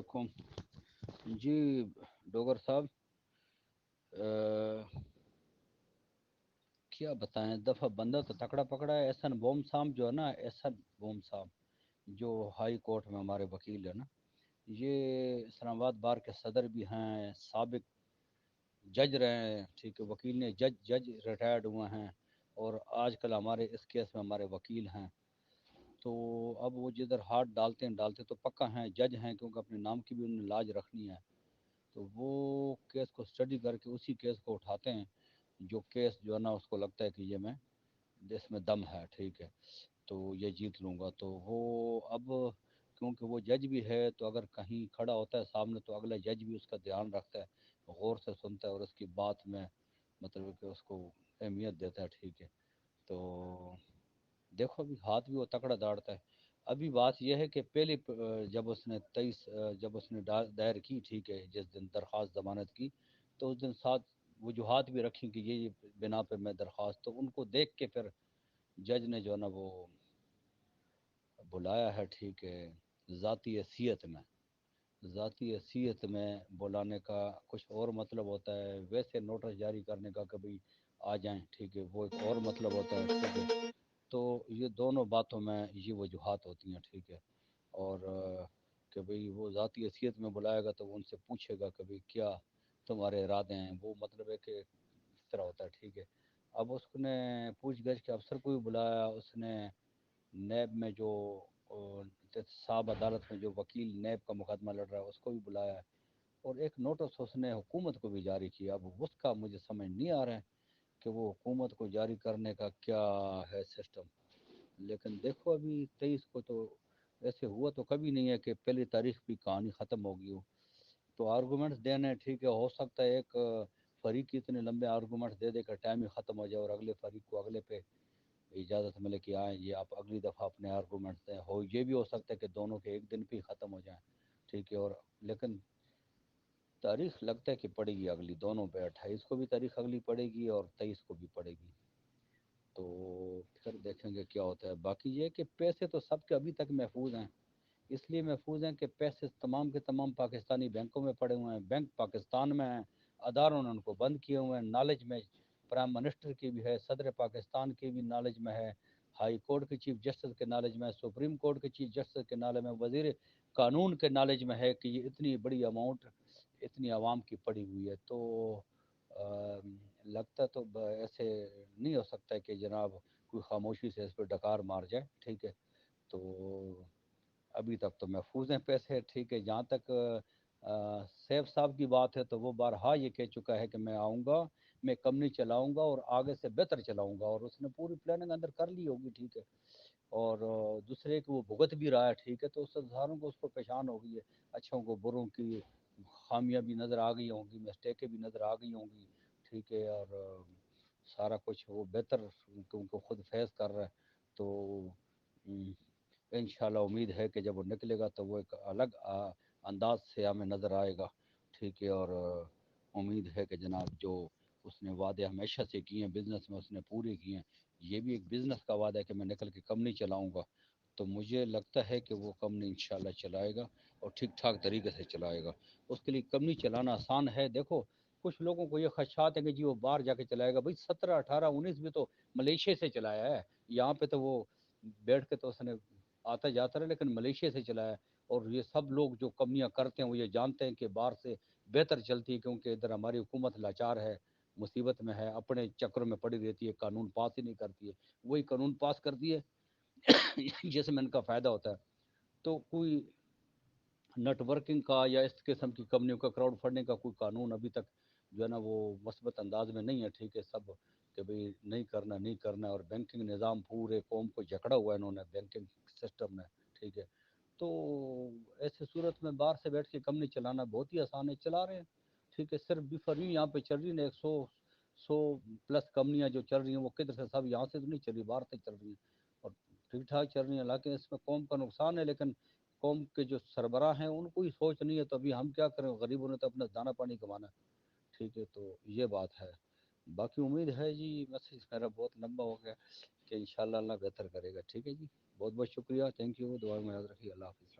علیکم جی ڈوگر صاحب، اہ، کیا بتائیں، دفعہ بندہ تو تکڑا پکڑا ہے احسن بوم سام جو ہے نا، احسن بوم سام جو ہائی کورٹ میں ہمارے وکیل ہے نا، یہ اسلام آباد بار کے صدر بھی ہیں، سابق جج رہے ہیں، ٹھیک ہے، وکیل نے جج ریٹائرڈ ہوئے ہیں، اور آج کل ہمارے اس کیس میں ہمارے وکیل ہیں۔ تو اب وہ جدھر ہاتھ ڈالتے تو پکا ہیں، جج ہیں، کیونکہ اپنے نام کی بھی انہوں نے لاج رکھنی ہے۔ تو وہ کیس کو اسٹڈی کر کے اسی کیس کو اٹھاتے ہیں، جو کیس جو ہے نا اس کو لگتا ہے کہ یہ میں اس میں دم ہے، ٹھیک ہے، تو یہ جیت لوں گا۔ تو وہ اب کیونکہ وہ جج بھی ہے، تو اگر کہیں کھڑا ہوتا ہے سامنے تو اگلا جج بھی اس کا دھیان رکھتا ہے، غور سے سنتا ہے، اور اس کی بات میں مطلب کہ اس کو اہمیت دیتا ہے، ٹھیک ہے۔ تو دیکھو ابھی ہاتھ بھی وہ تکڑا داڑتا ہے۔ ابھی بات یہ ہے کہ پہلے جب اس نے 23 جب اس نے دائر کی، ٹھیک ہے، جس دن درخواست ضمانت کی، تو اس دن ساتھ وجوہات بھی رکھی کہ یہ بنا پہ میں درخواست، تو ان کو دیکھ کے پھر جج نے جو ہے نا وہ بلایا ہے، ٹھیک ہے، ذاتی حیثیت میں ذاتی حیثیت میں بلانے کا کچھ اور مطلب ہوتا ہے، ویسے نوٹس جاری کرنے کا کبھی آ جائیں، ٹھیک ہے، وہ ایک اور مطلب ہوتا ہے، ٹھیک ہے۔ تو یہ دونوں باتوں میں یہ وجوہات ہوتی ہیں، ٹھیک ہے۔ اور کہ بھئی وہ ذاتی حیثیت میں بلائے گا تو وہ ان سے پوچھے گا کبھی کیا تمہارے ارادے ہیں، وہ مطلب ہے کہ اس طرح ہوتا ہے، ٹھیک ہے۔ اب اس نے پوچھ گچھ کے افسر کو بھی بلایا، اس نے نیب میں جو صاحب عدالت میں جو وکیل نیب کا مقدمہ لڑ رہا ہے اس کو بھی بلایا ہے، اور ایک نوٹس اس نے حکومت کو بھی جاری کیا۔ اب اس کا مجھے سمجھ نہیں آ رہا ہے کہ وہ حکومت کو جاری کرنے کا کیا ہے سسٹم، لیکن دیکھو ابھی 23 کو تو ایسے ہوا تو کبھی نہیں ہے کہ پہلی تاریخ بھی کہانی ختم ہوگی ہو، تو آرگومنٹس دینے، ٹھیک ہے، ہو سکتا ہے ایک فریق کی اتنے لمبے آرگومنٹس دے دے کر ٹائم ہی ختم ہو جائے، اور اگلے فریق کو اگلے پہ اجازت ملے کہ آئیں یہ آپ اگلی دفعہ اپنے آرگومنٹس دیں، ہو یہ بھی ہو سکتا ہے کہ دونوں کے ایک دن پہ ہی ختم ہو جائیں، ٹھیک ہے۔ اور لیکن تاریخ لگتا ہے کہ پڑے گی اگلی، دونوں پہ 28 کو بھی تاریخ اگلی پڑے گی اور 23 کو بھی پڑے گی، تو پھر دیکھیں گے کیا ہوتا ہے۔ باقی یہ کہ پیسے تو سب کے ابھی تک محفوظ ہیں، اس لیے محفوظ ہیں کہ پیسے تمام کے تمام پاکستانی بینکوں میں پڑے ہوئے ہیں، بینک پاکستان میں ہیں، اداروں نے ان کو بند کیے ہوئے ہیں، نالج میں پرائم منسٹر کی بھی ہے، صدر پاکستان کی بھی نالج میں ہے، ہائی کورٹ کے چیف جسٹس کے نالج میں ہے، سپریم کورٹ کے چیف جسٹس کے نالج میں، وزیر قانون کے نالج میں ہے کہ یہ اتنی بڑی اماؤنٹ اتنی عوام کی پڑی ہوئی ہے۔ تو لگتا تو ایسے نہیں ہو سکتا ہے کہ جناب کوئی خاموشی سے اس پہ ڈکار مار جائے، ٹھیک ہے۔ تو ابھی تک تو محفوظ ہیں پیسے، ٹھیک ہے۔ جہاں تک سیف صاحب کی بات ہے تو وہ بارہا یہ کہہ چکا ہے کہ میں آؤں گا، میں کمپنی چلاؤں گا اور آگے سے بہتر چلاؤں گا، اور اس نے پوری پلاننگ اندر کر لی ہوگی، ٹھیک ہے۔ اور دوسرے کہ وہ بھگت بھی رہا ہے، ٹھیک ہے، تو اس ہزاروں کو اس کو پہچان ہو گئی ہے، اچھوں کو بروں کی خامیاں بھی نظر آ گئی ہوں گی، مسٹیکیں بھی نظر آ گئی ہوں گی، ٹھیک ہے۔ اور سارا کچھ وہ بہتر کیونکہ خود فیض کر رہا ہے، تو انشاءاللہ امید ہے کہ جب وہ نکلے گا تو وہ ایک الگ انداز سے ہمیں نظر آئے گا، ٹھیک ہے۔ اور امید ہے کہ جناب جو اس نے وعدے ہمیشہ سے کیے ہیں بزنس میں اس نے پورے کیے ہیں، یہ بھی ایک بزنس کا وعدہ ہے کہ میں نکل کے کمپنی چلاؤں گا، تو مجھے لگتا ہے کہ وہ کمپنی انشاءاللہ چلائے گا اور ٹھیک ٹھاک طریقے سے چلائے گا۔ اس کے لیے کمپنی چلانا آسان ہے۔ دیکھو کچھ لوگوں کو یہ خدشات ہے کہ جی وہ باہر جا کے چلائے گا، بھائی 17 18 19 بھی تو ملیشیا سے چلایا ہے، یہاں پہ تو وہ بیٹھ کے تو اس نے آتا جاتا رہا، لیکن ملیشیا سے چلایا ہے۔ اور یہ سب لوگ جو کمپنیاں کرتے ہیں وہ یہ جانتے ہیں کہ باہر سے بہتر چلتی ہے، کیونکہ ادھر ہماری حکومت لاچار ہے، مصیبت میں ہے، اپنے چکروں میں پڑی رہتی ہے، قانون پاس ہی نہیں کرتی ہے، وہی قانون پاس کرتی ہے جس میں ان کا فائدہ ہوتا ہے۔ تو کوئی نیٹ ورکنگ کا یا اس قسم کی کمپنیوں کا کراؤڈ فنڈنگ کا کوئی قانون ابھی تک جو ہے نا وہ مثبت انداز میں نہیں ہے، ٹھیک ہے۔ سب کہ بھئی نہیں کرنا نہیں کرنا، اور بینکنگ نظام پورے قوم کو جکڑا ہوا ہے انہوں نے بینکنگ سسٹم میں، ٹھیک ہے۔ تو ایسے صورت میں باہر سے بیٹھ کے کمپنی چلانا بہت ہی آسان ہے، چلا رہے ہیں، ٹھیک ہے۔ صرف بھی فرمی یہاں پہ چل رہی ہے، 100 پلس کمپنیاں جو چل رہی ہیں وہ کدھر سے، سب یہاں سے تو نہیں چل رہی، باہر سے چل رہی ہیں اور ٹھیک ٹھاک چل رہی ہیں، حالانکہ اس میں قوم کا نقصان ہے، لیکن قوم کے جو سربراہ ہیں ان کو ہی سوچ نہیں ہے، تو ابھی ہم کیا کریں، غریبوں نے تو اپنا دانہ پانی کمانا ہے، ٹھیک ہے۔ تو یہ بات ہے، باقی امید ہے جی، میسج میرا بہت لمبا ہو گیا کہ انشاءاللہ اللہ بہتر کرے گا، ٹھیک ہے جی۔ بہت بہت شکریہ، تھینک یو، دعا میں یاد رکھیے، اللہ حافظ۔